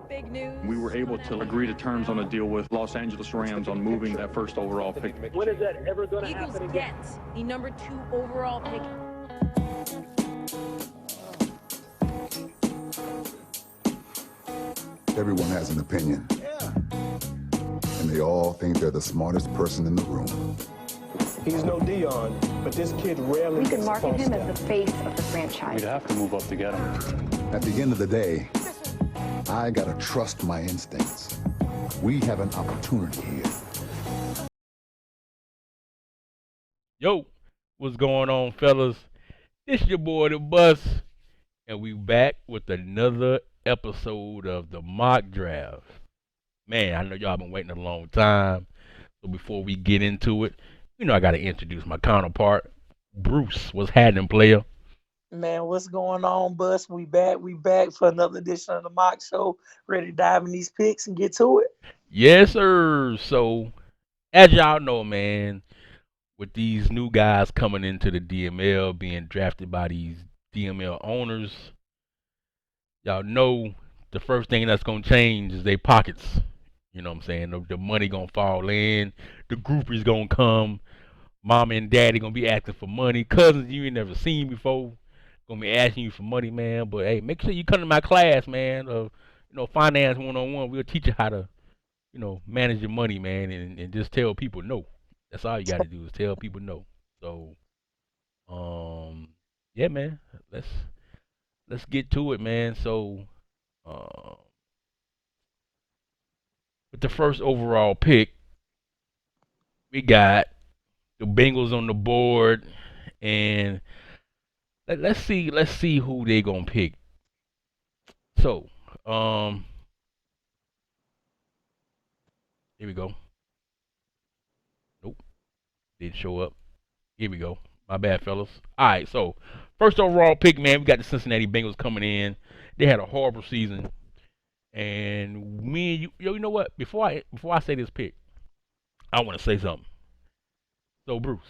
big news. We were able to agree to terms on a deal with Los Angeles Rams on moving that first overall pick. When is that ever going to Eagles happen again? get the number 2 overall pick. Everyone has an opinion. And they all think they're the smartest person in the room. He's no Dion, but this kid rarely We gets could a market false him step. as the face of the franchise. We'd have to move up to get him. At the end of the day, I gotta trust my instincts. We have an opportunity here. Yo, what's going on, fellas? It's your boy, The Bus, and we back with another episode of the Mock Draft. Man, I know y'all been waiting a long time, so before we get into it, I got to introduce my counterpart, Bruce. What's happening, player? Man, what's going on, Bus? We back for another edition of the Mock Show. Ready to dive in these picks and get to it? Yes, sir. So, as y'all know, man, with these new guys coming into the DML, being drafted by these DML owners, y'all know the first thing that's going to change is their pockets. You know what I'm saying? The money going to fall in. The groupies going to come. Mama and daddy going to be asking for money. Cousins you ain't never seen before going to be asking you for money, man. But, hey, make sure you come to my class, man. Finance 101. We'll teach you how to, manage your money, man, and just tell people no. That's all you got to do is tell people no. So, yeah, man. Let's get to it, man. So, with the first overall pick, we got the Bengals on the board, and let's see who they gonna pick. So, here we go. Nope, didn't show up. Here we go. My bad, fellas. All right, so first overall pick, man, we got the Cincinnati Bengals coming in. They had a horrible season, and me and you know what? Before I say this pick, I want to say something. So, Bruce.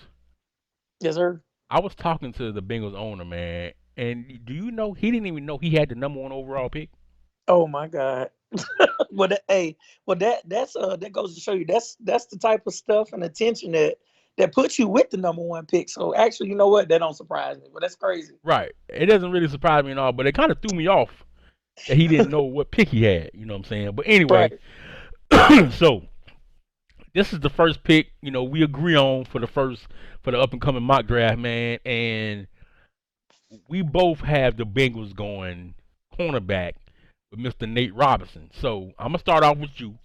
Yes, sir. I was talking to the Bengals owner, man, and do you know he didn't even know he had the number 1 overall pick? Oh my God. Well, that goes to show you that's the type of stuff and attention that puts you with the number 1 pick. So actually, you know what? That don't surprise me, but that's crazy. Right. It doesn't really surprise me at all, but it kind of threw me off that he didn't know what pick he had. You know what I'm saying? But anyway, right. So this is the first pick, we agree on for the up and coming mock draft, man, and we both have the Bengals going cornerback with Mr. Nate Robinson. So I'm gonna start off with you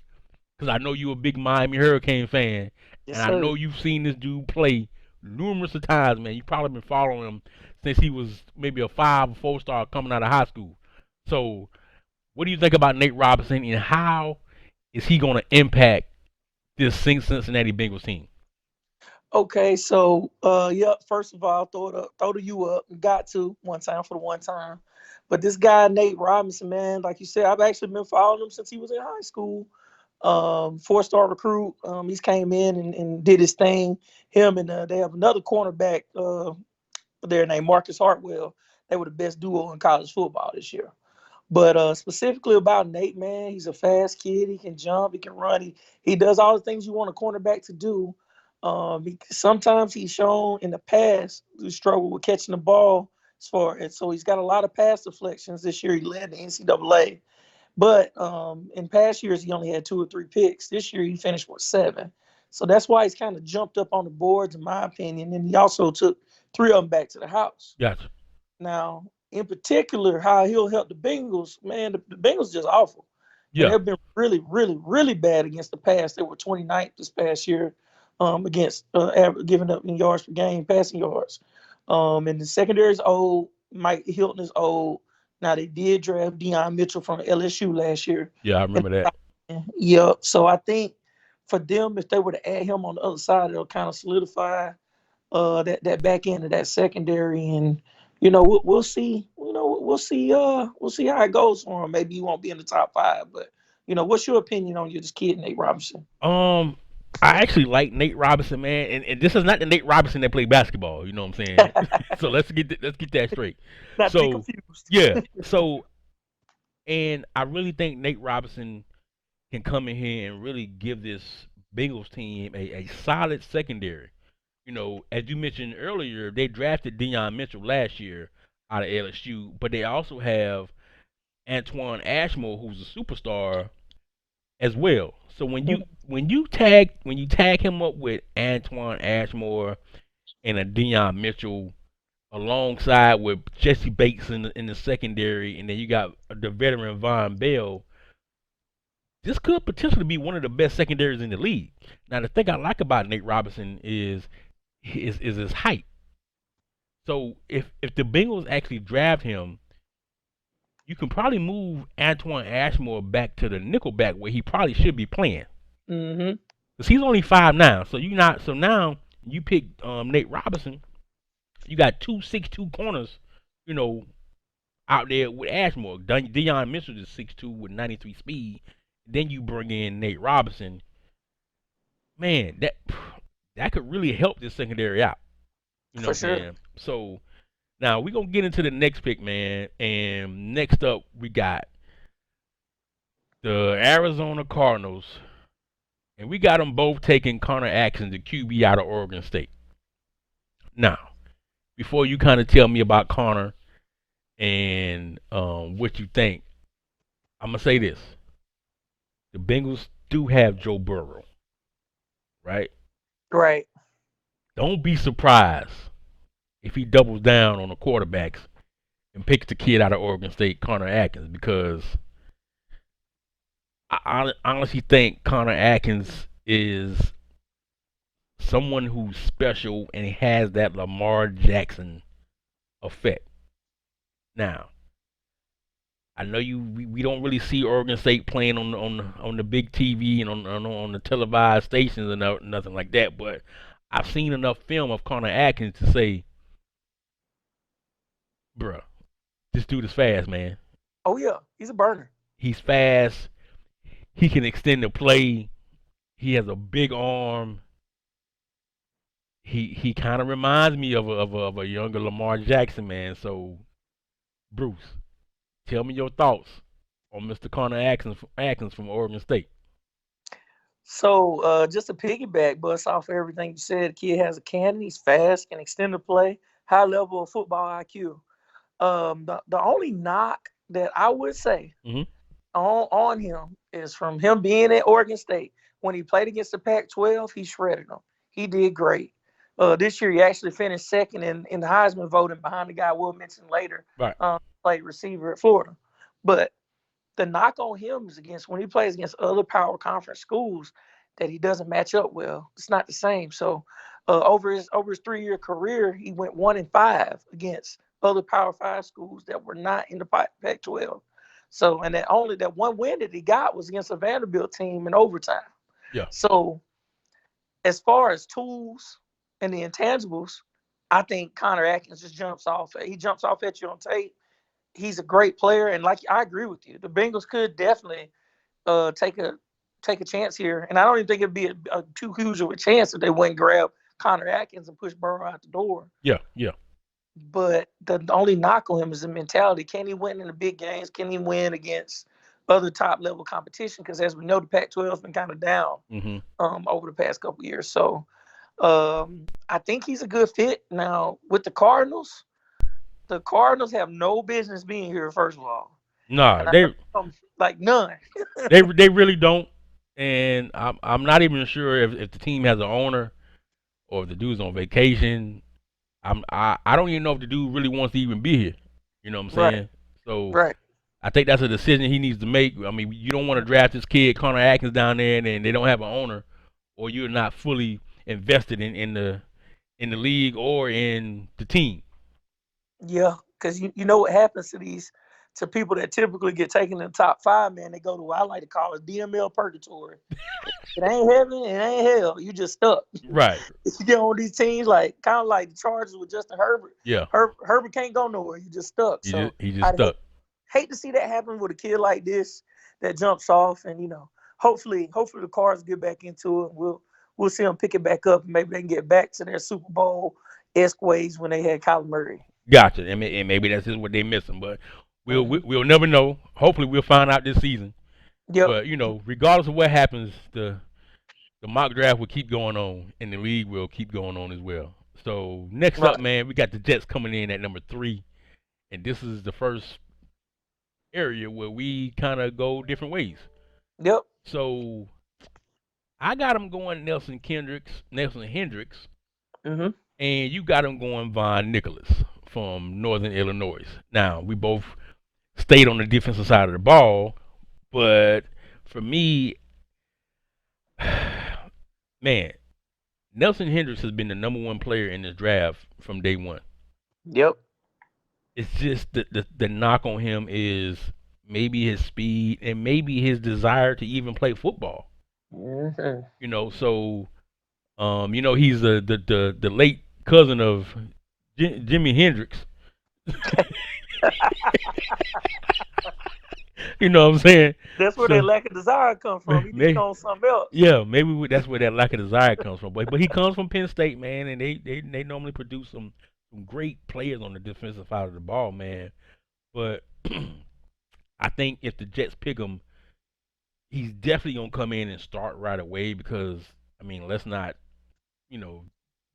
because I know you're a big Miami Hurricane fan, yes, and sir. I know you've seen this dude play numerous of times, man. You've probably been following him since he was maybe a 5 or 4 star coming out of high school. So what do you think about Nate Robinson, and how is he going to impact this Cincinnati Bengals team? Okay, so first of all, throw to you up. Got to one time for the one time. But this guy, Nate Robinson, man, like you said, I've actually been following him since he was in high school. 4-star recruit. He's came in and did his thing. Him and they have another cornerback there named Marcus Hartwell. They were the best duo in college football this year. But specifically about Nate, man, he's a fast kid. He can jump. He can run. He does all the things you want a cornerback to do. Sometimes he's shown in the past to struggle with catching the ball. So he's got a lot of pass deflections. This year he led the NCAA. But in past years, he only had 2 or 3 picks. This year he finished with 7. So that's why he's kind of jumped up on the boards, in my opinion. And he also took 3 of them back to the house. Gotcha. Now, in particular, how he'll help the Bengals, man, the Bengals just awful. Yeah. And they've been really, really, really bad against the pass. They were 29th this past year against giving up in yards per game, passing yards. And the secondary is old. Mike Hilton is old. Now, they did draft Deion Mitchell from LSU last year. Yeah, I remember that. Yeah, so I think for them, if they were to add him on the other side, it'll kind of solidify that back end of that secondary, and we'll see. We'll see how it goes for him. Maybe he won't be in the top 5, but what's your opinion on this kid, Nate Robinson? I actually like Nate Robinson, man, and this is not the Nate Robinson that played basketball. You know what I'm saying? So let's get that straight. Not to be confused. Yeah. So And I really think Nate Robinson can come in here and really give this Bengals team a solid secondary. As you mentioned earlier, they drafted Deion Mitchell last year out of LSU, but they also have Antoine Ashmore, who's a superstar as well. So when you tag him up with Antoine Ashmore and a Deion Mitchell alongside with Jesse Bates in the secondary, and then you got the veteran Von Bell, this could potentially be one of the best secondaries in the league. Now, the thing I like about Nate Robinson is his height. So if the Bengals actually draft him, you can probably move Antoine Ashmore back to the nickelback where he probably should be playing. Mm-hmm. Because he's only 5'9", so now you pick Nate Robinson. You got 2 6'2" corners, out there with Ashmore. Deion Mitchell is 6'2" with 93 speed. Then you bring in Nate Robinson. Man, that could really help this secondary out. You know For what I'm sure. saying? So now we're gonna get into the next pick, man. And next up we got the Arizona Cardinals. And we got them both taking Connor Atkins, the QB out of Oregon State. Now, before you kind of tell me about Connor and what you think, I'm going to say this. The Bengals do have Joe Burrow, right? Right. Don't be surprised if he doubles down on the quarterbacks and picks the kid out of Oregon State, Connor Atkins, because I honestly think Connor Atkins is someone who's special and has that Lamar Jackson effect. Now, I know we don't really see Oregon State playing on the big TV and on the televised stations and nothing like that, but I've seen enough film of Connor Atkins to say, bruh, this dude is fast, man. Oh yeah, he's a burner. He's fast. He can extend the play. He has a big arm. He kind of reminds me of a younger Lamar Jackson, man. So, Bruce, tell me your thoughts on Mr. Connor Atkins from Oregon State. So just to piggyback, bust off everything you said, the kid has a cannon. He's fast, can extend the play, high level of football IQ. The only knock that I would say on him is from him being at Oregon State. When he played against the Pac-12, he shredded them. He did great. This year, he actually finished second in the Heisman voting behind the guy we'll mention later, Right. Played receiver at Florida. But the knock on him is when he plays against other power conference schools that he doesn't match up well. It's not the same. So over his 3-year career, he went 1-5 against other Power 5 schools that were not in the Pac-12. So, and that one win that he got was against a Vanderbilt team in overtime. Yeah. So, as far as tools and the intangibles, I think Connor Atkins just jumps off. He jumps off at you on tape. He's a great player, and I agree with you. The Bengals could definitely take a chance here, and I don't even think it'd be a too huge of a chance if they wouldn't grab Connor Atkins and push Burrow out the door. Yeah. But the only knock on him is the mentality. Can he win in the big games? Can he win against other top-level competition? Because as we know, the Pac-12 has been kind of down over the past couple of years. So I think he's a good fit. Now, with the Cardinals have no business being here, first of all. Nah, like none. they really don't. And I'm not even sure if the team has an owner or if the dude's on vacation. I don't even know if the dude really wants to even be here. You know what I'm saying? Right. So Right. I think that's a decision he needs to make. I mean, you don't want to draft this kid Connor Atkins down there and they don't have an owner, or you're not fully invested in the league or in the team. Yeah, because you know what happens to people that typically get taken in the top 5, man. They go to what I like to call it DML purgatory. It ain't heaven, it ain't hell. You just stuck. Right. You get on these teams kind of like the Chargers with Justin Herbert. Yeah. Herbert can't go nowhere. You just stuck. He just stuck. Hate to see that happen with a kid like this that jumps off, and hopefully the Cards get back into it. We'll see them pick it back up, and maybe they can get back to their Super Bowl-esque ways when they had Kyler Murray. Gotcha. And maybe that's just what they're missing, but we'll never know. hopefully we'll find out this season. Yep. But regardless of what happens, the mock draft will keep going on, and the league will keep going on as well. So next Right. up, man, we got the Jets coming in at number 3, and this is the first area where we kind of go different ways. Yep. So I got him going Nelson Hendricks, Mm-hmm. and you got him going Von Nicholas from Northern Illinois. Now we both stayed on the defensive side of the ball, but for me, man, Nelson Hendricks has been the number 1 player in this draft from day one. Yep. It's just the knock on him is maybe his speed and maybe his desire to even play football. Mm-hmm. So he's the late cousin of Jimi Hendrix. You know what I'm saying? That's where that lack of desire comes from. He maybe, on something else. Yeah, maybe that's where that lack of desire comes from. But he comes from Penn State, man, and they normally produce some great players on the defensive side of the ball, man. But I think if the Jets pick him, he's definitely gonna come in and start right away because let's not,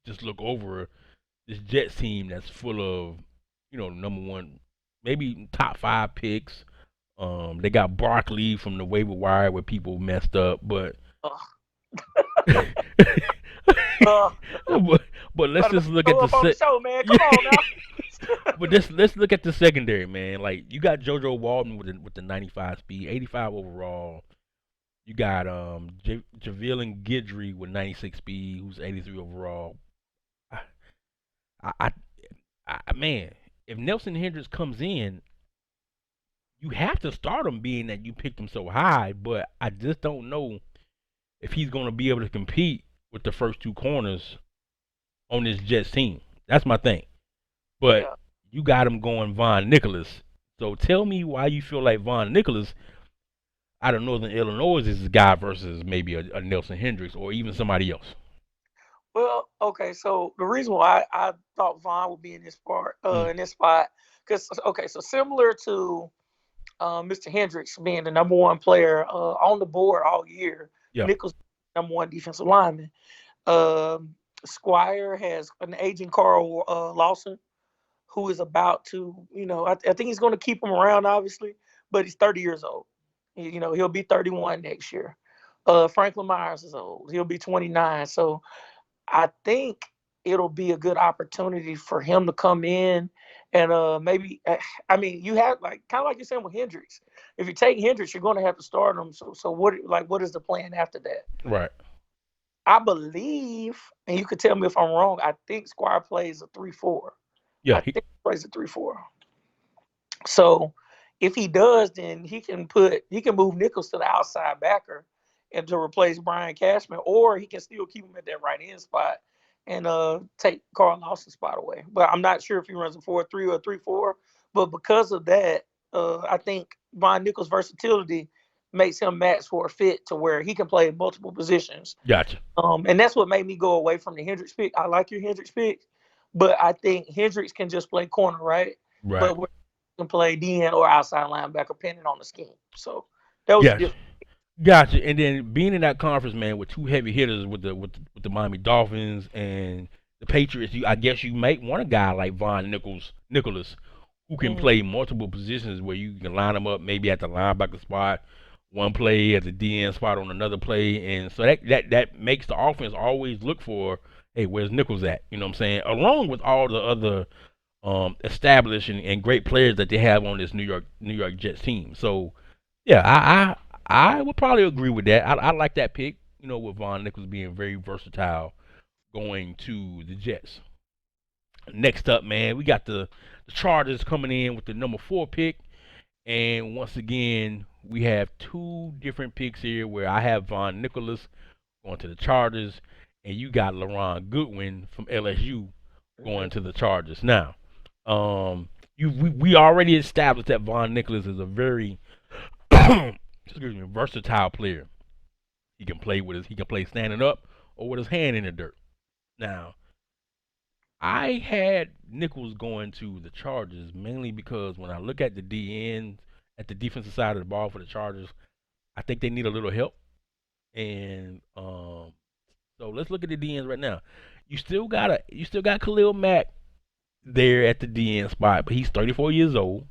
just look over this Jets team that's full of, number 1, maybe top 5 picks. They got Barkley from the waiver wire where people messed up, but but let's just look at the show, man. Come on now. But let's look at the secondary, man. Like you got JoJo Walton with the 95 speed, 85 overall. You got Javelin Guidry with 96 speed, who's 83 overall. Man, if Nelson Hendricks comes in, you have to start him, being that you picked him so high. But I just don't know if he's going to be able to compete with the first 2 corners on this Jets team. That's my thing. But you got him going Von Nicholas. So tell me why you feel like Von Nicholas out of Northern Illinois is a guy versus maybe a Nelson Hendricks or even somebody else. Well, okay, so the reason why I thought Von would be in this spot, because so similar to Mr. Hendricks being the number 1 player on the board all year, Nichols number 1 defensive lineman. Squire has an aging Carl Lawson, who is about to, I think he's going to keep him around, obviously, but he's 30 years old. He'll be 31 next year. Franklin Myers is old. He'll be 29. So I think it'll be a good opportunity for him to come in and maybe, you have kind of like you're saying with Hendricks. If you take Hendricks, you're going to have to start him. So what is the plan after that? Right. I believe, and you could tell me if I'm wrong, I think Squire plays a 3-4. Yeah, I think he plays a 3-4. So if he does, then he can move Nichols to the outside backer and to replace Brian Cashman, or he can still keep him at that right end spot and take Carl Lawson's spot away. But I'm not sure if he runs a 4-3 or a 3-4. But because of that, I think Von Nichols' versatility makes him match for a fit to where he can play multiple positions. Gotcha. And that's what made me go away from the Hendricks pick. I like your Hendricks pick, but I think Hendricks can just play corner, right? Right. But we can play DN or outside linebacker, depending on the scheme. So that was different. Gotcha. And then being in that conference, man, with 2 heavy hitters with the Miami Dolphins and the Patriots, I guess you might want a guy like Von Nicholas, who can play multiple positions where you can line him up maybe at the linebacker spot, one play at the DN spot on another play, and so that makes the offense always look for, hey, where's Nichols at? You know what I'm saying? Along with all the other established and great players that they have on this New York Jets team. So yeah, I would probably agree with that. I like that pick, with Von Nichols being very versatile going to the Jets. Next up, man, we got the Chargers coming in with the number 4 pick. And once again, we have 2 different picks here where I have Von Nicholas going to the Chargers, and you got LaRon Goodwin from LSU going to the Chargers. Now, we already established that Von Nicholas is a very versatile player. He can play standing up or with his hand in the dirt. Now, I had Nichols going to the Chargers mainly because when I look at the DNs at the defensive side of the ball for the Chargers. I think they need a little help. And so let's look at the DNs right now. You still got Khalil Mack there at the DN spot, but he's 34 years old.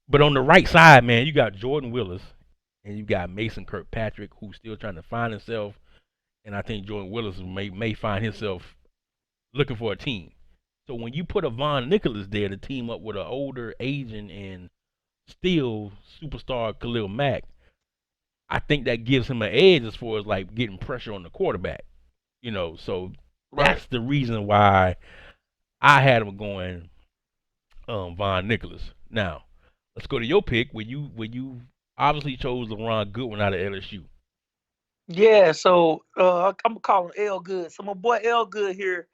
But on the right side, man, you got Jordan Willis and you got Mason Kirkpatrick, who's still trying to find himself. And I think Jordan Willis may find himself looking for a team. So when you put a Von Nicholas there to team up with an older, aging, and still superstar Khalil Mack, I think that gives him an edge as far as like getting pressure on the quarterback. So that's the reason why I had him going Von Nicholas. Now, let's go to your pick where you obviously chose LeRon Goodwin out of LSU. Yeah, so I'm gonna call him L Good. So my boy L Good here,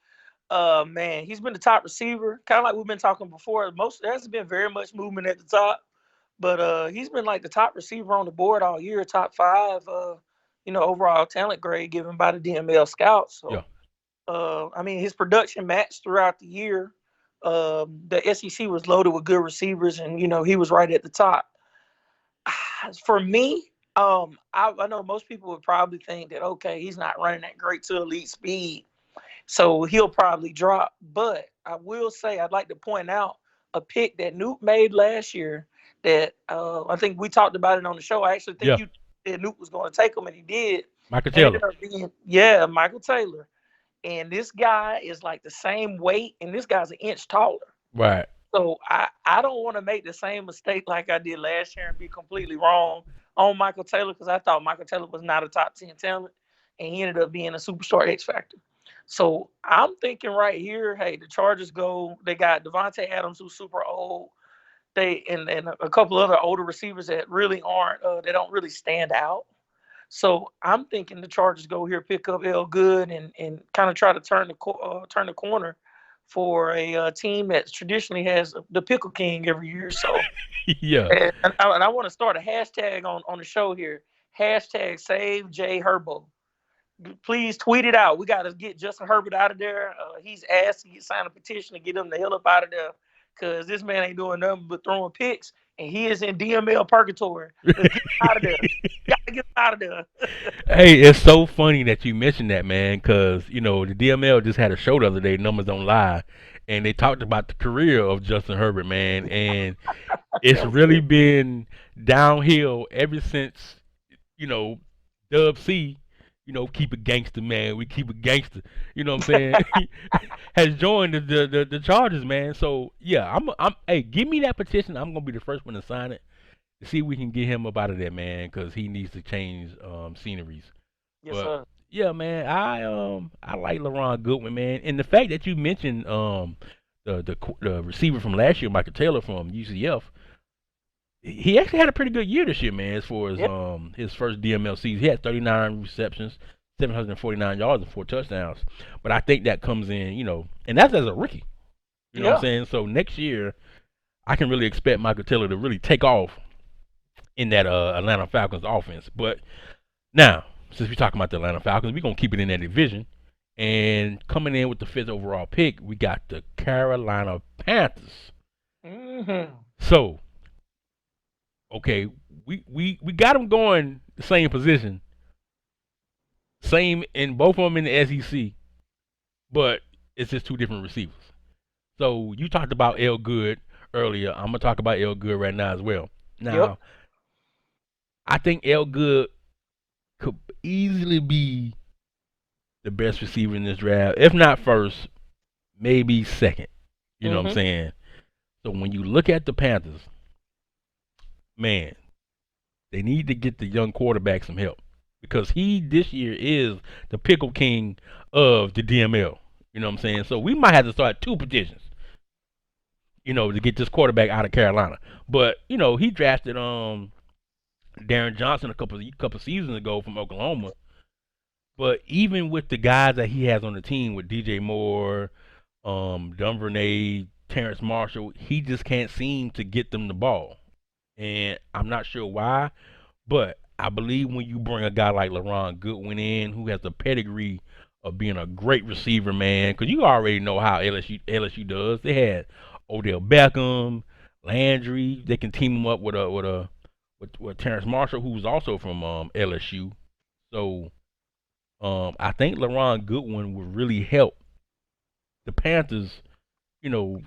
man, he's been the top receiver, kind of like we've been talking before. There hasn't been very much movement at the top, but he's been like the top receiver on the board all year, top 5, overall talent grade given by the DML scouts. So, yeah. I mean, his production matched throughout the year. The SEC was loaded with good receivers, and he was right at the top. For me, I know most people would probably think that, okay, he's not running that great to elite speed, so he'll probably drop. But I will say I'd like to point out a pick that Nuke made last year that I think we talked about it on the show. I actually think you said Nuke was going to take him, and he did. Michael Taylor. Michael Taylor. And this guy is like the same weight, and this guy's an inch taller. Right. So I don't want to make the same mistake like I did last year and be completely wrong on Michael Taylor, because I thought Michael Taylor was not a top 10 talent, and he ended up being a superstar X factor. So I'm thinking right here, hey, the Chargers go. They got Devontae Adams, who's super old. And a couple other older receivers that really aren't, they don't really stand out. So I'm thinking the Chargers go here, pick up L Good, and kind of try to turn the corner for a team that traditionally has the Pickle King every year. So yeah, and I want to start a hashtag on the show here. Hashtag Save J Herbo. Please tweet it out. We got to get Justin Herbert out of there. He's asked to sign a petition to get him the hell up out of there, because this man ain't doing nothing but throwing picks, and he is in DML purgatory. Let's get him out of there. Gotta get him out of there. Hey, it's so funny that you mentioned that, man, because the DML just had a show the other day, Numbers Don't Lie, and they talked about the career of Justin Herbert, man, and it's really been downhill ever since Dub C. Keep it gangster, man. We keep it gangster. You know what I'm saying? Has joined the Chargers, man. So yeah, hey, give me that petition. I'm gonna be the first one to sign it to see if we can get him up out of there, man, because he needs to change sceneries. Yes, sir. Yeah, man. I like LeRon Goodwin, man, and the fact that you mentioned the receiver from last year, Michael Taylor from UCF. He actually had a pretty good year this year, man, as far as his first DML season. He had 39 receptions, 749 yards, and 4 touchdowns. But I think that comes in, and that's as a rookie. You know what I'm saying? So next year, I can really expect Michael Taylor to really take off in that Atlanta Falcons offense. But now, since we're talking about the Atlanta Falcons, we're going to keep it in that division. And coming in with the 5th overall pick, we got the Carolina Panthers. Mm-hmm. So, okay, we got them going the same position, same in both of them in the SEC, but it's just 2 different receivers. So you talked about L Good earlier. I'm gonna talk about L Good right now as well. Now, I think L Good could easily be the best receiver in this draft, if not first, maybe second. You know what I'm saying? So when you look at the Panthers, man, they need to get the young quarterback some help, because he this year is the Pickle King of the DML. You know what I'm saying? So we might have to start 2 petitions, to get this quarterback out of Carolina. But he drafted Darren Johnson a couple seasons ago from Oklahoma. But even with the guys that he has on the team, with DJ Moore, Duvernay, Terrence Marshall, he just can't seem to get them the ball. And I'm not sure why, but I believe when you bring a guy like LeRon Goodwin in, who has the pedigree of being a great receiver, man, because you already know how LSU does. They had Odell Beckham, Landry. They can team him up with Terrence Marshall, who's also from LSU. So I think LaRon Goodwin would really help the Panthers, you know,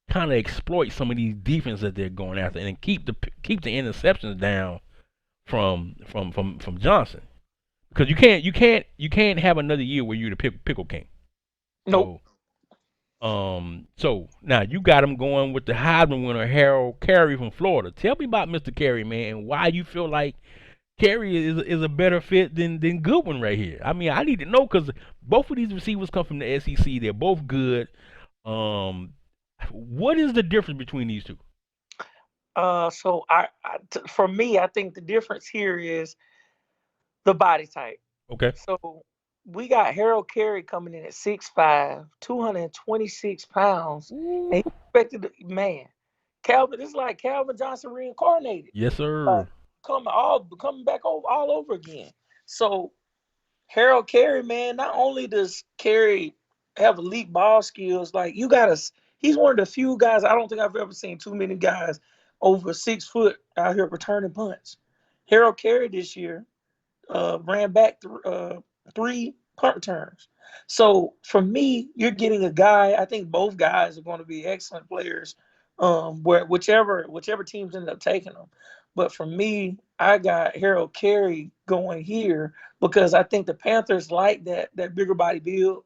kind of exploit some of these defenses that they're going after and keep the interceptions down from Johnson. Because you can't have another year where you're the pickle king. Nope. So now you got him going with the Heisman winner Harold Carey from Florida. Tell me about Mr. Carey, man, and why you feel like Carey is a better fit than Goodwin right here. I mean, I need to know because both of these receivers come from the SEC. They're both good. What is the difference between these two? So for me, I think the difference here is the body type. Okay. So we got Harold Carey coming in at 6'5", 226 pounds. Ooh. And he expected, man, Calvin, it's like Calvin Johnson reincarnated. Yes, sir. Coming back all over again. So Harold Carey, man, not only does Carey have elite ball skills, like he's one of the few guys, I don't think I've ever seen too many guys over 6 foot out here returning punts. Harold Carey this year ran back 3 punt returns. So for me, you're getting a guy. I think both guys are going to be excellent players. Where whichever teams end up taking them. But for me, I got Harold Carey going here because I think the Panthers like that bigger body build.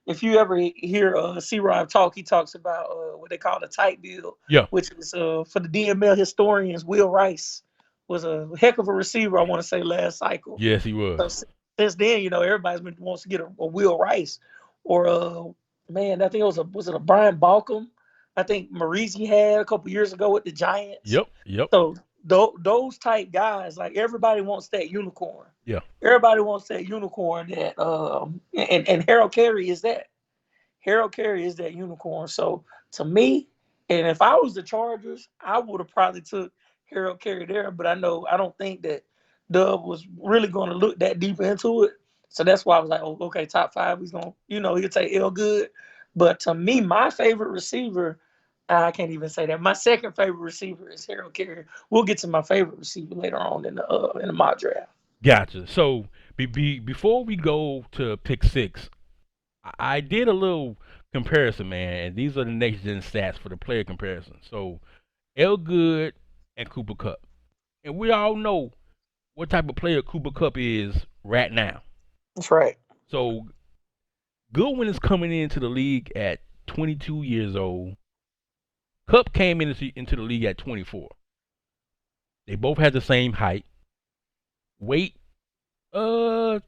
If you ever hear C-Rob talk, he talks about what they call the tight build, which is for the DML historians, Will Rice was a heck of a receiver, I want to say, last cycle. Yes, he was. So since then, everybody's wants to get a Will Rice. Or, man, I think was it a Brian Balcom? I think Marizzi had a couple years ago with the Giants. Yep. So those type guys, like everybody wants that unicorn. Yeah. Everybody wants that unicorn that and Harold Carey is that. Harold Carey is that unicorn. So to me, and if I was the Chargers, I would have probably took Harold Carey there, but I don't think that Dub was really going to look that deep into it. So that's why I was like, oh, okay, top 5, he's going to, he'll take L good. But to me, my favorite receiver, I can't even say that. My second favorite receiver is Harold Carey. We'll get to my favorite receiver later on in the mock draft. Gotcha. So before we go to pick 6, I did a little comparison, man, and these are the next gen stats for the player comparison. So L Good and Cooper Kupp. And we all know what type of player Cooper Kupp is right now. That's right. So Goodwin is coming into the league at 22 years old. Kupp came into the league at 24. They both had the same height. Weight, L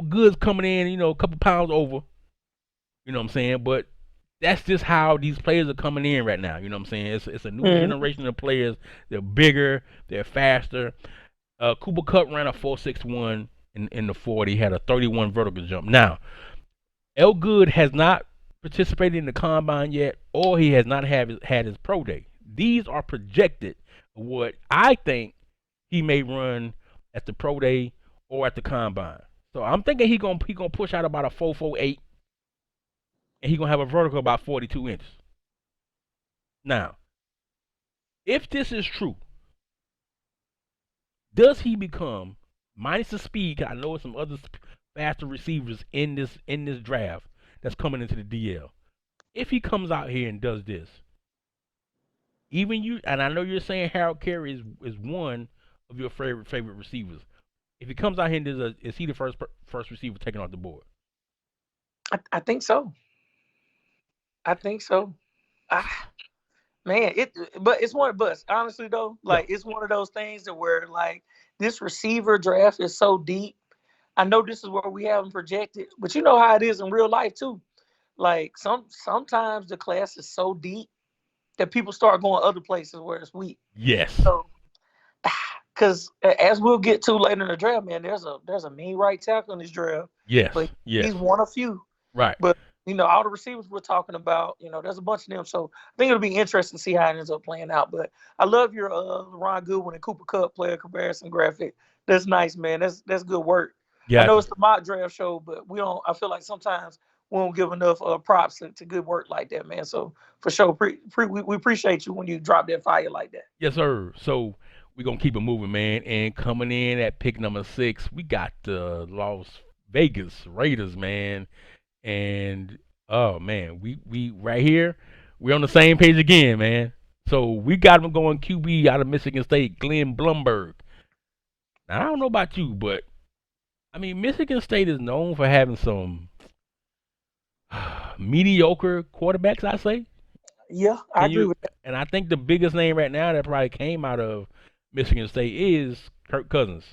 Good's coming in, a couple pounds over. You know what I'm saying? But that's just how these players are coming in right now. You know what I'm saying? It's a new generation of players. They're bigger. They're faster. Cooper Kupp ran a 4.61 in the 40. Had a 31 vertical jump. Now, L Good has not participated in the combine yet, or he has not had his pro day. These are projected what I think he may run at the pro day or at the combine. So I'm thinking he gonna push out about a 4.48, and he gonna have a vertical about 42 inches. Now, if this is true, does he become, minus the speed? 'Cause I know some other faster receivers in this draft that's coming into the DL. If he comes out here and does this, even you, and I know you're saying Harold Carey is one of your favorite receivers. If he comes out here and does is he the first receiver taken off the board? I think so. Man, but it's honestly though, it's one of those things that where this receiver draft is so deep. I know this is where we have them projected, but you know how it is in real life too. Like sometimes the class is so deep that people start going other places where it's weak. Yes. So, because as we'll get to later in the draft, man, there's a mean right tackle in this draft. Yes. But he's one of few. Right. But all the receivers we're talking about, there's a bunch of them. So I think it'll be interesting to see how it ends up playing out. But I love your Ron Goodwin and Cooper Kupp player comparison graphic. That's nice, man. That's good work. Yeah. I know it's the mock draft show, but I feel like sometimes won't give enough props to good work like that, man. So for sure, we appreciate you when you drop that fire like that. Yes, sir. So we're gonna keep it moving, man. And coming in at pick number 6, we got the Las Vegas Raiders, man. And oh man, we right here, we're on the same page again, man. So we got him going QB out of Michigan State, Glenn Blumberg. Now I don't know about you, but I mean Michigan State is known for having some mediocre quarterbacks, I say. Yeah, I agree with that. And I think the biggest name right now that probably came out of Michigan State is Kirk Cousins.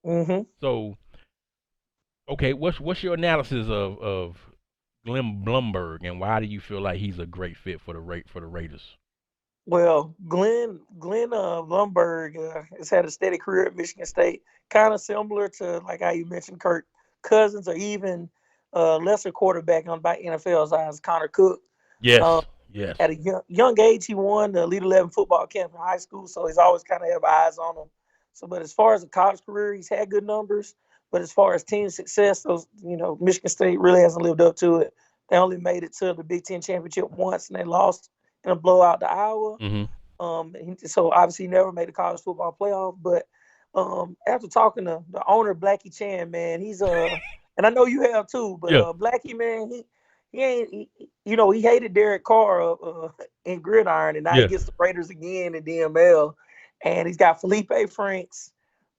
Mm-hmm. So, okay, what's your analysis of Glenn Blumberg, and why do you feel like he's a great fit for the Raiders? Well, Glenn Blumberg has had a steady career at Michigan State, kind of similar to like how you mentioned Kirk Cousins, or even lesser quarterback on by NFL's eyes, Connor Cook. Yes, yes. At a young age, he won the Elite 11 football camp in high school, so he's always kind of have eyes on him. So, but as far as a college career, he's had good numbers. But as far as team success, Michigan State really hasn't lived up to it. They only made it to the Big Ten championship once, and they lost in a blowout to Iowa. Mm-hmm. So obviously, he never made a college football playoff. But after talking to the owner, Blackie Chan, man, he's and I know you have too. But Blackie, man, he ain't, he hated Derek Carr in Gridiron, and now he gets the Raiders again in DML, and he's got Felipe Franks,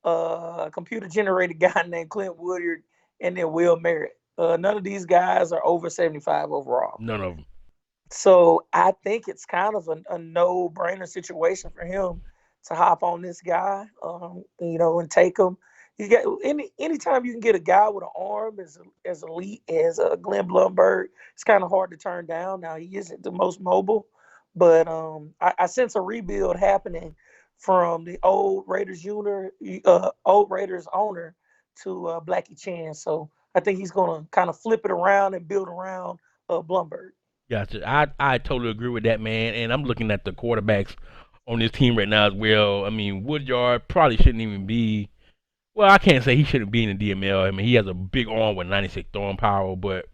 computer-generated guy named Clint Woodyard, and then Will Merritt. None of these guys are over 75 overall. None of them. So I think it's kind of a no-brainer situation for him to hop on this guy, and take him. You get anytime you can get a guy with an arm as elite as Glenn Blumberg, it's kind of hard to turn down. Now he isn't the most mobile, but I sense a rebuild happening from the old Raiders owner to Blackie Chan. So I think he's gonna kind of flip it around and build around Blumberg. Gotcha. I totally agree with that, man. And I'm looking at the quarterbacks on this team right now as well. I mean, Woodyard probably shouldn't even be. Well, I can't say he shouldn't be in the DML. I mean, he has a big arm with 96 throwing power, but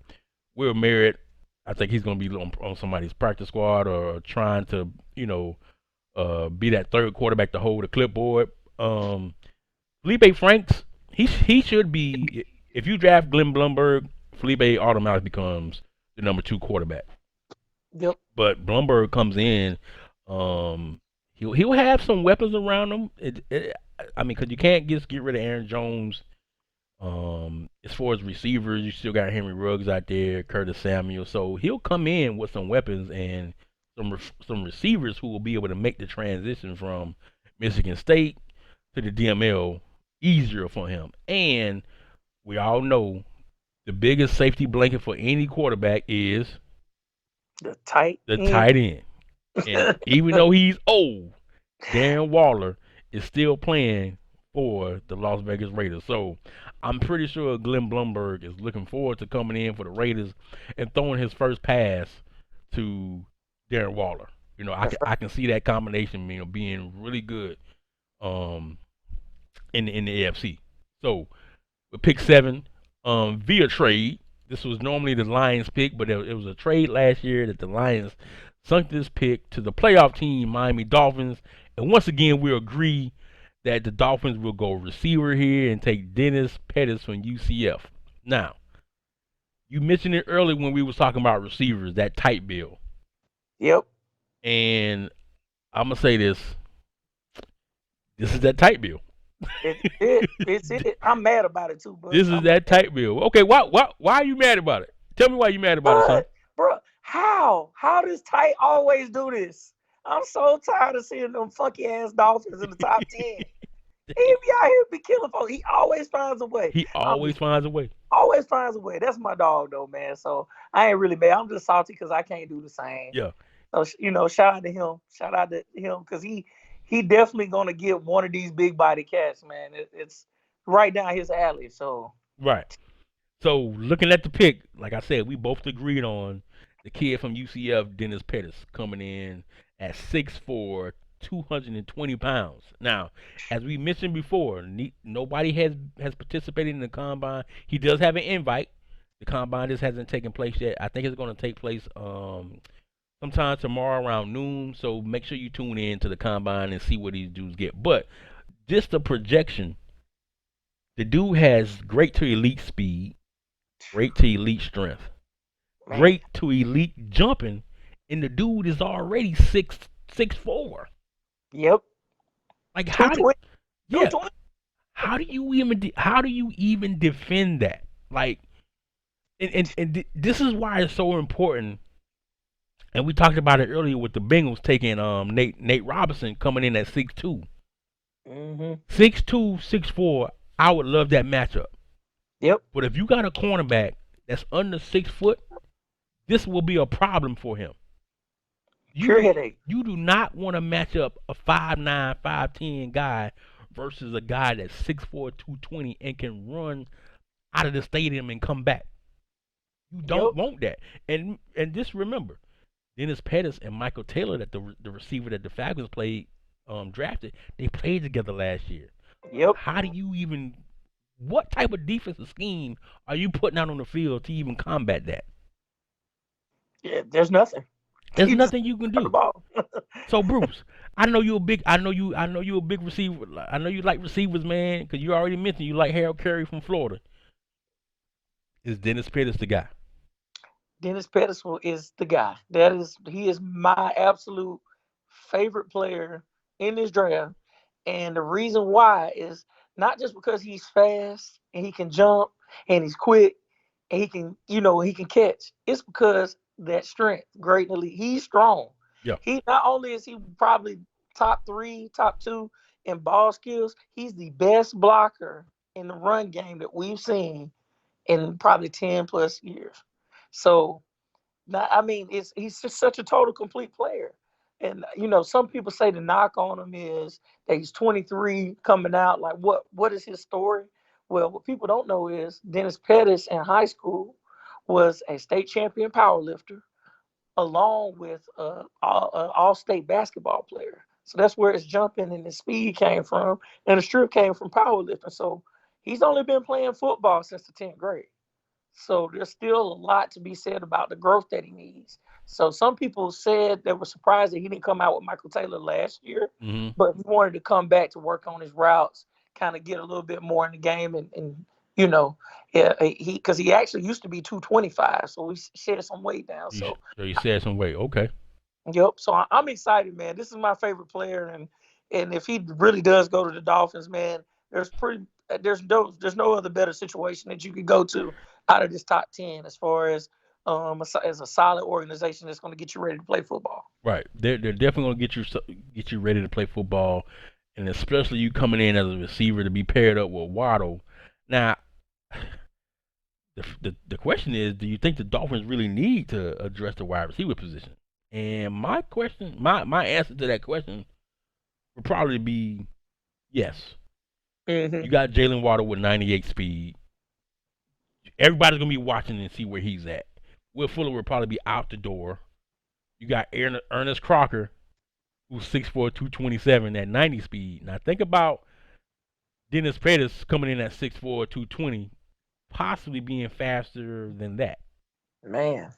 Will Merritt, I think he's going to be on somebody's practice squad or trying to, be that third quarterback to hold the clipboard. Felipe Franks, he should be. If you draft Glenn Blumberg, Felipe automatically becomes the number 2 quarterback. Yep. But Blumberg comes in, he'll have some weapons around him. I mean, because you can't just get rid of Aaron Jones. As far as receivers, you still got Henry Ruggs out there, Curtis Samuel. So he'll come in with some weapons and some receivers who will be able to make the transition from Michigan State to the DML easier for him. And we all know the biggest safety blanket for any quarterback is the tight end. And even though he's old, Darren Waller is still playing for the Las Vegas Raiders. So I'm pretty sure Glenn Blumberg is looking forward to coming in for the Raiders and throwing his first pass to Darren Waller. I can see that combination, being really good in the AFC. So with pick 7, via trade, this was normally the Lions pick, but it was a trade last year that the Lions sunk this pick to the playoff team, Miami Dolphins. And once again, we agree that the Dolphins will go receiver here and take Dennis Pettis from UCF. Now, you mentioned it earlier when we was talking about receivers, that tight bill. Yep. And I'm going to say this. This is that tight bill. It's it. I'm mad about it too, bro. This is that tight bill. Okay, why are you mad about it? Tell me why you mad about it, son. Bro, how does tight always do this? I'm so tired of seeing them funky ass Dolphins in the top 10. He be out here be killing folks. He always finds a way. Always finds a way. Always finds a way. That's my dog though, man. So I ain't really mad. I'm just salty because I can't do the same. Yeah. So shout out to him. Shout out to him because he definitely gonna get one of these big body cats, man. It's right down his alley. So right. So looking at the pick, like I said, we both agreed on the kid from UCF, Dennis Pettis, coming in at 6'4", 220 pounds. Now, as we mentioned before, nobody has participated in the combine. He does have an invite The combine just hasn't taken place yet. I think it's going to take place sometime tomorrow around noon. So make sure you tune in to the combine and see what these dudes get. But just the projection, the dude has great to elite speed, great to elite strength, Man. great to elite jumping, and the dude is already 6'4". Yep. Like how do, 220. yeah, 220. how do you even defend that? Like, this is why it's so important. And we talked about it earlier with the Bengals taking Nate Robinson coming in at 6'2". Mm-hmm. 6'2", 6'4". I would love that matchup. Yep. But if you got a cornerback that's under 6 foot, this will be a problem for him. Pure headache. You do not want to match up a 5'9", 5'10" guy versus a guy that's 6'4", 220 and can run out of the stadium and come back. You don't want that. And just remember, Dennis Pettis and Michael Taylor, that the receiver that the Falcons drafted, they played together last year. Yep. How do you even? What type of defensive scheme are you putting out on the field to even combat that? Yeah, there's nothing. There's nothing you can do. Ball. So Bruce, I know you a big receiver. I know you like receivers, man, because you already mentioned you like Harold Carey from Florida. Is Dennis Pettis the guy? Dennis Pettis is the guy. He is my absolute favorite player in this draft. And the reason why is not just because he's fast and he can jump and he's quick and he can catch. It's because that strength, great in the league. He's strong. Yeah. He not only is he probably top 3, top 2 in ball skills, he's the best blocker in the run game that we've seen in probably 10 plus years. So, he's just such a total complete player. And, some people say the knock on him is that he's 23 coming out. Like, what is his story? Well, what people don't know is Dennis Pettis in high school was a state champion powerlifter along with an all-state basketball player. So that's where his jumping and his speed came from. And the strip came from powerlifting. So he's only been playing football since the 10th grade. So there's still a lot to be said about the growth that he needs. So some people said they were surprised that he didn't come out with Michael Taylor last year, but he wanted to come back to work on his routes, kind of get a little bit more in the game, and because he actually used to be 225, so we shed some weight down. So you shed some weight, okay. Yep. So I'm excited, man. This is my favorite player, and if he really does go to the Dolphins, man, there's no other better situation that you could go to out of this top 10 as far as a solid organization that's going to get you ready to play football. Right. They're definitely going to get you ready to play football, and especially you coming in as a receiver to be paired up with Waddle. Now, the question is, do you think the Dolphins really need to address the wide receiver position? And my answer to that question would probably be yes. Mm-hmm. You got Jalen Waddle with 98 speed. Everybody's going to be watching and see where he's at. Will Fuller will probably be out the door. You got Ernest Crocker, who's 6'4", 227 at 90 speed. Now think about Dennis Pettis coming in at 6'4", 220, possibly being faster than that. Man.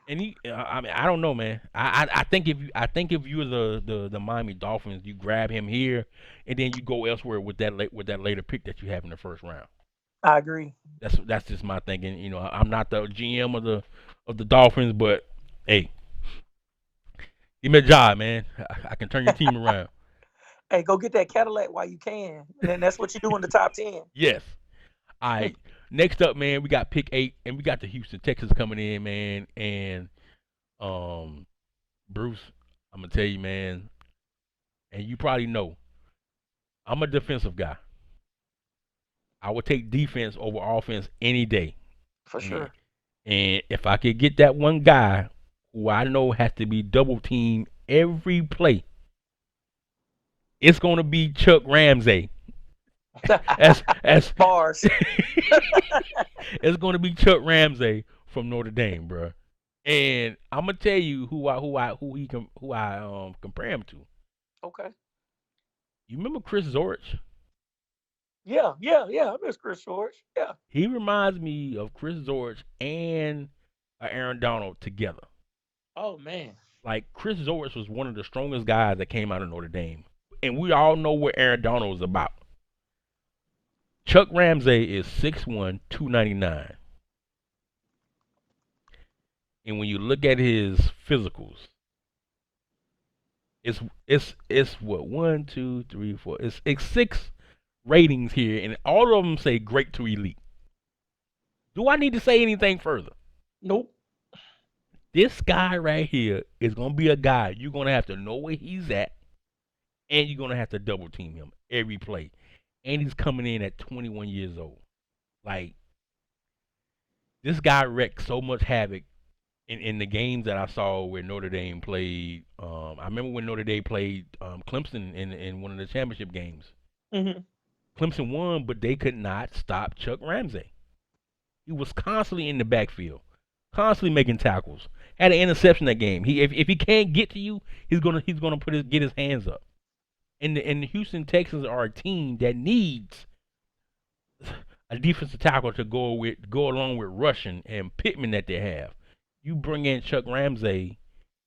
And I don't know, man. I think if you're the Miami Dolphins, you grab him here, and then you go elsewhere with that later pick that you have in the first round. I agree. That's just my thinking. I'm not the GM of the Dolphins, but hey, give me a job, man. I can turn your team around. Hey, go get that Cadillac while you can, and that's what you do in the top 10. Yes. All right. Next up, man, we got pick 8, and we got the Houston Texans coming in, man. And Bruce, I'm gonna tell you, man, and you probably know, I'm a defensive guy. I would take defense over offense any day. For sure. And if I could get that one guy who I know has to be double teamed every play, it's gonna be Chuck Ramsey. as bars. It's gonna be Chuck Ramsey from Notre Dame, bro. And I'm gonna tell you who I compare him to. Okay. You remember Chris Zorich? Yeah. I miss Chris George. Yeah. He reminds me of Chris George and Aaron Donald together. Oh man. Like Chris George was one of the strongest guys that came out of Notre Dame, and we all know what Aaron Donald was about. Chuck Ramsey is 6'1", 299. And when you look at his physicals, it's what 1, 2, 3, 4. It's 6 ratings here, and all of them say great to elite. Do I need to say anything further? Nope. This guy right here is gonna be a guy you're gonna have to know where he's at, and you're gonna have to double team him every play. And he's coming in at 21 years old. Like this guy wrecked so much havoc in the games that I saw where Notre Dame played. I remember when Notre Dame played Clemson in one of the championship games. Mm-hmm. Clemson won, but they could not stop Chuck Ramsey. He was constantly in the backfield, constantly making tackles. Had an interception that game. If he can't get to you, he's gonna get his hands up. And the Houston Texans are a team that needs a defensive tackle to go along with Russian and Pittman that they have. You bring in Chuck Ramsey,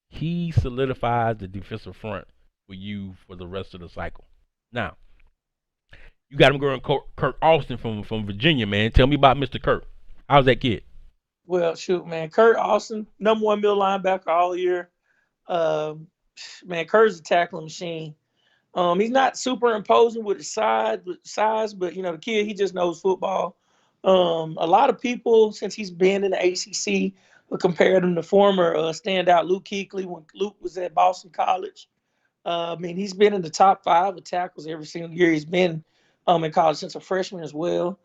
he solidifies the defensive front for you for the rest of the cycle. Now, you got him going Kirk Austin from Virginia, man. Tell me about Mr. Kirk. How's that kid? Well, shoot, man. Kurt Austin, #1 middle linebacker all year. Man, Kurt's a tackling machine. He's not super imposing with his size, but the kid, he just knows football. A lot of people, since he's been in the ACC, will compare him to former standout Luke Kuechly when Luke was at Boston College. I mean, he's been in the top 5 of tackles every single year he's been in college since a freshman as well.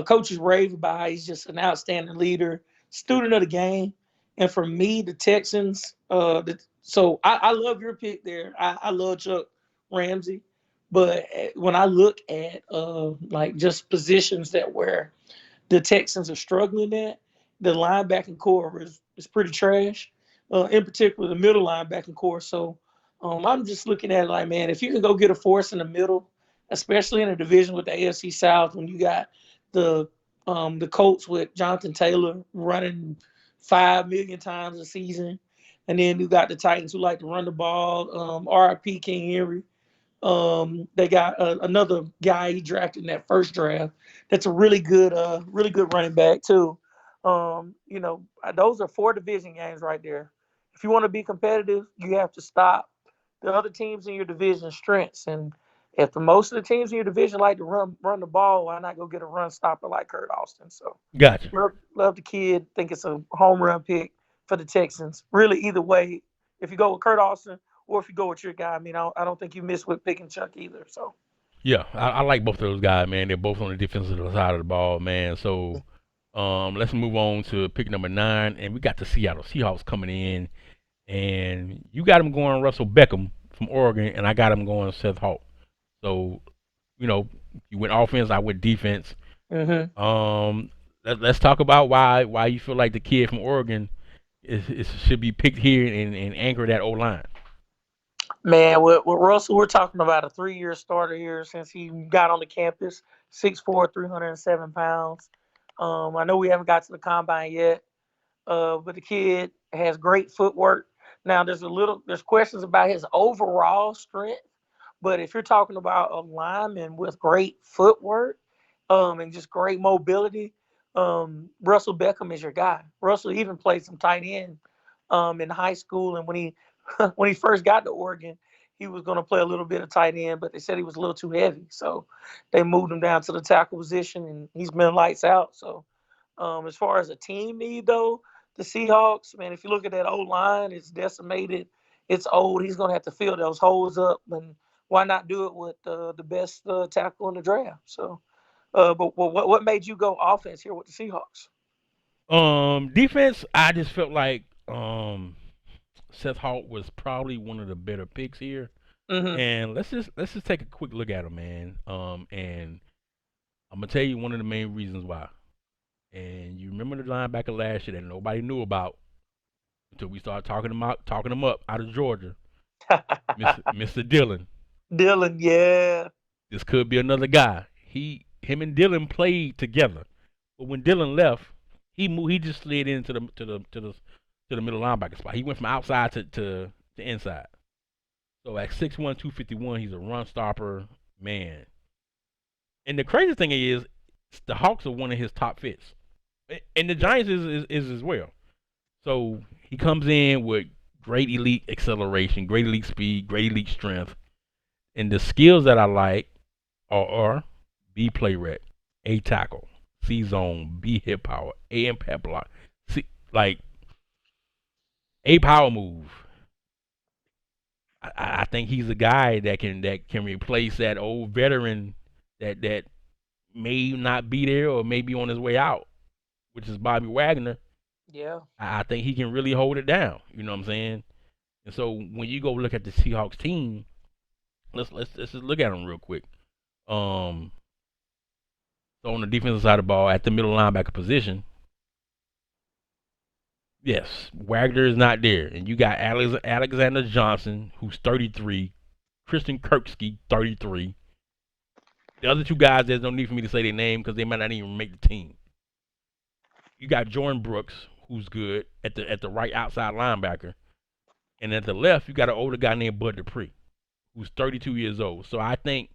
Coaches rave about he's just an outstanding leader, student of the game. And for me, the Texans, so I love your pick there. I love Chuck Ramsey. But when I look at like just positions that where the Texans are struggling at, the linebacking core is pretty trash. In particular, the middle linebacking core. So I'm just looking at it like, man, if you can go get a force in the middle, especially in a division with the AFC South, when you got the Colts with Jonathan Taylor running 5 million times a season, and then you got the Titans who like to run the ball. RIP King Henry. They got another guy he drafted in that first draft. That's a really good running back too. Those are 4 division games right there. If you want to be competitive, you have to stop the other teams in your division strengths. And if most of the teams in your division like to run the ball, why not go get a run stopper like Kurt Austin? So Gotcha. love the kid. Think it's a home run pick for the Texans. Really, either way, if you go with Kurt Austin or if you go with your guy, I mean, I don't think you miss with picking Chuck either. So Yeah, I like both of those guys, man. They're both on the defensive side of the ball, man. So let's move on to pick number 9, and we got the Seattle Seahawks coming in, and you got him going Russell Beckham from Oregon, and I got him going Seth Hawk. So, you went offense, I went defense. mm-hmm. Let's talk about why you feel like the kid from Oregon should be picked here and anchor that O-line. Man, with Russell, we're talking about a 3-year starter here since he got on the campus, 6'4", 307 pounds. I know we haven't got to the combine yet, but the kid has great footwork. Now, there's questions about his overall strength, but if you're talking about a lineman with great footwork and just great mobility, Russell Beckham is your guy. Russell even played some tight end in high school, and when he first got to Oregon, he was going to play a little bit of tight end, but they said he was a little too heavy, so they moved him down to the tackle position, and he's been lights out. So as far as a team need, though, the Seahawks, man, if you look at that O-line, it's decimated. It's old. He's going to have to fill those holes up, and why not do it with the best tackle in the draft? So, but what made you go offense here with the Seahawks? Defense, I just felt like Seth Hawk was probably one of the better picks here. Mm-hmm. And let's just take a quick look at him, man. And I'm gonna tell you one of the main reasons why. And you remember the linebacker last year that nobody knew about until we started talking him up out of Georgia, Mr. Dillon. Dillon, yeah. This could be another guy. him and Dylan played together, but when Dylan left, he just slid into the middle linebacker spot. He went from outside to inside. So at 6'1", 251, he's a run stopper, man. And the crazy thing is, the Hawks are one of his top fits, and the Giants is as well. So he comes in with great elite acceleration, great elite speed, great elite strength, and the skills that I like are B play rec, A tackle, C zone, B hit power, A impact block, C like A power move. I think he's a guy that can replace that old veteran that may not be there or may be on his way out, which is Bobby Wagner. Yeah. I think he can really hold it down. You know what I'm saying? And so when you go look at the Seahawks team, let's just look at them real quick. So on the defensive side of the ball, at the middle linebacker position, yes, Wagner is not there, and you got Alexander Johnson, who's 33, Christian Kirksey, 33. The other two guys, there's no need for me to say their name because they might not even make the team. You got Jordan Brooks, who's good at the right outside linebacker, and at the left, you got an older guy named Bud Dupree, who's 32 years old. So I think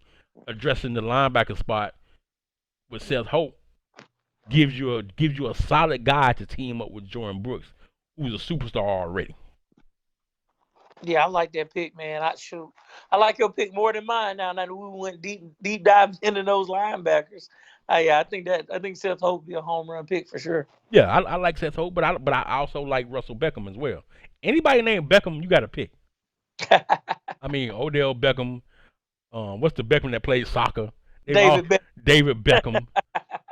addressing the linebacker spot with Seth Hope gives you a solid guy to team up with Jordan Brooks, who's a superstar already. Yeah, I like that pick, man. I like your pick more than mine now. Now that we went deep dive into those linebackers. I think Seth Hope be a home run pick for sure. Yeah, I like Seth Hope, but I also like Russell Beckham as well. Anybody named Beckham, you got to pick. I mean, Odell Beckham. What's the Beckham that plays soccer? David Beckham.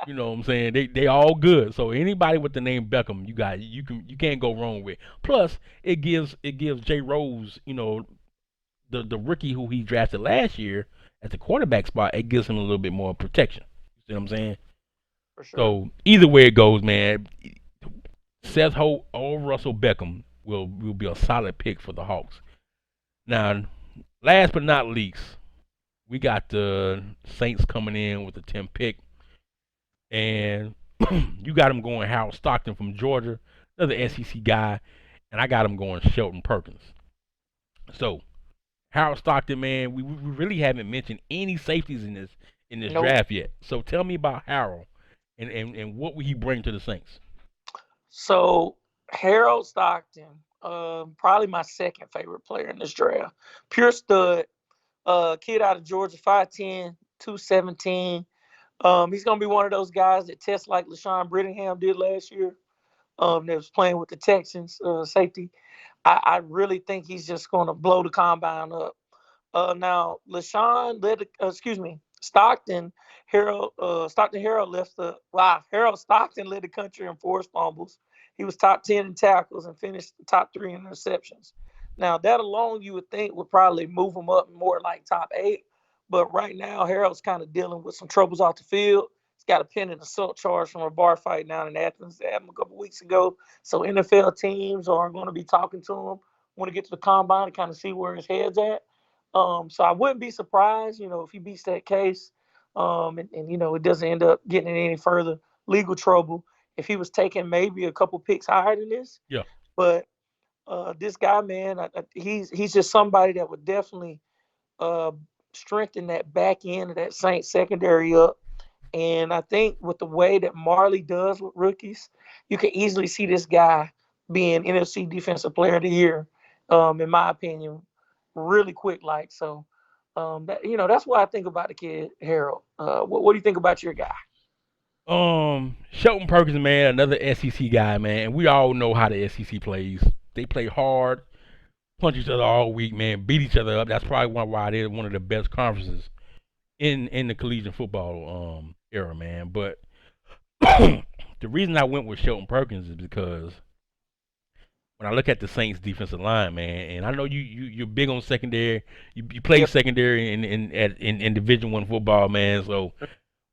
You know what I'm saying? They all good. So anybody with the name Beckham, you can't go wrong with. Plus, it gives Jay Rose, the rookie who he drafted last year at the quarterback spot, it gives him a little bit more protection. You see what I'm saying? For sure. So either way it goes, man, Seth Hope or Russell Beckham will be a solid pick for the Hawks. Now, last but not least, we got the Saints coming in with the 10th pick. And you got him going Harold Stockton from Georgia, another SEC guy, and I got him going Shelton Perkins. So, Harold Stockton, man, we really haven't mentioned any safeties in this Nope. draft yet. So tell me about Harold and what will he bring to the Saints? So Harold Stockton, probably my second favorite player in this draft. Pure stud, kid out of Georgia, 5'10", 217. He's going to be one of those guys that tests like LaShawn Brittingham did last year. That was playing with the Texans safety. I really think he's just going to blow the combine up. Now, Stockton Harold Harold Stockton led the country in forced fumbles. He was top 10 in tackles and finished the top 3 in interceptions. Now, that alone you would think would probably move him up more like top 8. But right now, Harold's kind of dealing with some troubles off the field. He's got a pending assault charge from a bar fight down in Athens. They had him a couple weeks ago. So NFL teams are going to be talking to him when he gets to the combine to kind of see where his head's at. So I wouldn't be surprised, if he beats that case and it doesn't end up getting in any further legal trouble if he was taking maybe a couple picks higher than this. Yeah. But this guy, man, he's just somebody that would definitely strengthen that back end of that Saints secondary up. And I think with the way that Marley does with rookies, you can easily see this guy being NFC Defensive Player of the Year, in my opinion, really quick. So that's what I think about the kid Harold. What do you think about your guy? Shelton Perkins, man, another SEC guy, man. And we all know how the SEC plays. They play hard, punch each other all week, man, beat each other up. That's probably why they're one of the best conferences in the collegiate football era, man. But the reason I went with Shelton Perkins is because when I look at the Saints defensive line, man, and I know you're big on secondary. You play secondary in Division I football, man. So,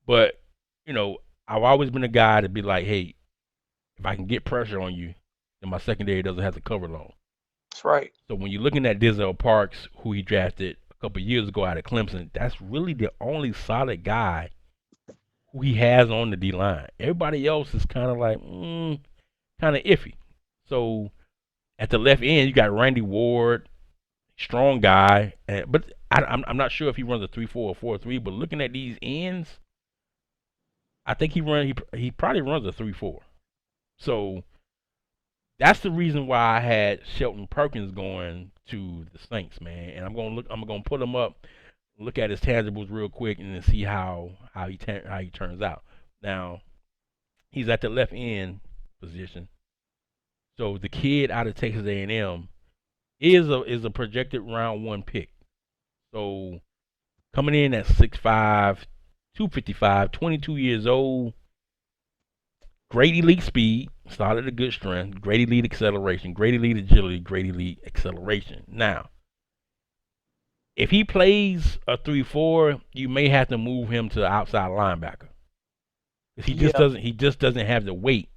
but I've always been a guy to be like, hey, if I can get pressure on you, then my secondary doesn't have to cover long. That's right. So when you're looking at Denzel Parks, who he drafted a couple years ago out of Clemson, that's really the only solid guy who he has on the D line. Everybody else is kind of like kind of iffy. So at the left end, you got Randy Ward, strong guy, but I'm not sure if he runs a 3-4 or 4-3. But looking at these ends, I think he probably runs a 3-4. So that's the reason why I had Shelton Perkins going to the Saints, man. And I'm gonna put him up, look at his tangibles real quick, and then see how he turns out. Now he's at the left end position. So the kid out of Texas A&M is a projected round 1 pick. So coming in at 6'5", 255, 22 years old. Great elite speed, started a good strength, great elite acceleration, great elite agility, great elite acceleration. Now, if he plays a 3-4, you may have to move him to the outside linebacker. He just doesn't have the weight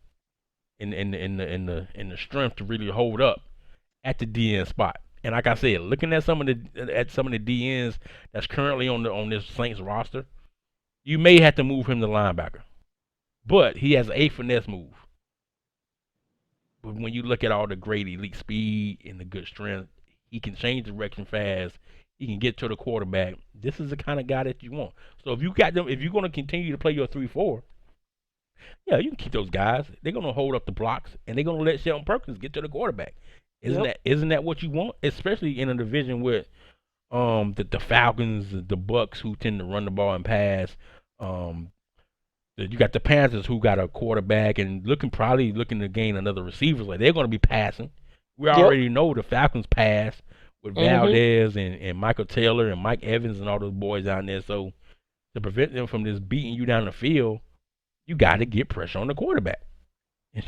and the strength to really hold up at the DN spot. And like I said, looking at some of the DNs that's currently on this Saints roster, you may have to move him to linebacker. But he has a finesse move. But when you look at all the great elite speed and the good strength, he can change direction fast. He can get to the quarterback. This is the kind of guy that you want. So if you're going to continue to play your 3-4, yeah, you can keep those guys. They're going to hold up the blocks, and they're going to let Shelton Perkins get to the quarterback. Isn't that what you want? Especially in a division with the Falcons, the Bucks, who tend to run the ball and pass. You got the Panthers, who got a quarterback and probably looking to gain another receiver. Like, they're going to be passing. We already know the Falcons pass with Valdez and Michael Taylor and Mike Evans and all those boys down there. So to prevent them from just beating you down the field, you got to get pressure on the quarterback. And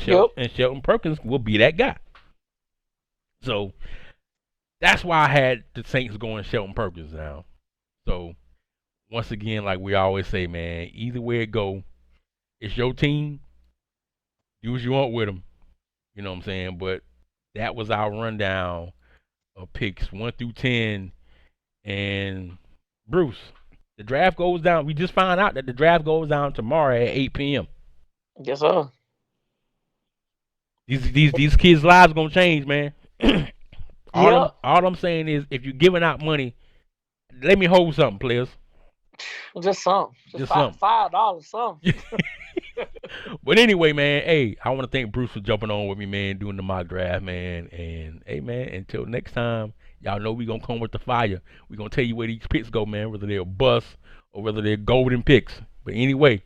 Shelton Perkins will be that guy. So that's why I had the Saints going Shelton Perkins now. So once again, like we always say, man, either way it go, it's your team. Do what you want with them. You know what I'm saying? But that was our rundown of picks 1 through 10. And Bruce, the draft goes down. We just found out that the draft goes down tomorrow at 8 p.m. Yes, sir. These kids' lives gonna change, man. All I'm saying is, if you're giving out money, let me hold something, players. Just something. Just something. $5, something. But anyway, man, hey, I want to thank Bruce for jumping on with me, man, doing the mock draft, man. And hey, man, until next time, y'all know we gonna come with the fire. We gonna tell you where these picks go, man, whether they're bust or whether they're golden picks. But anyway,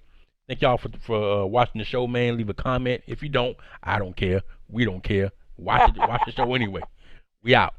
thank y'all for watching the show, man. Leave a comment. If you don't, I don't care. We don't care. Watch the show anyway. We out.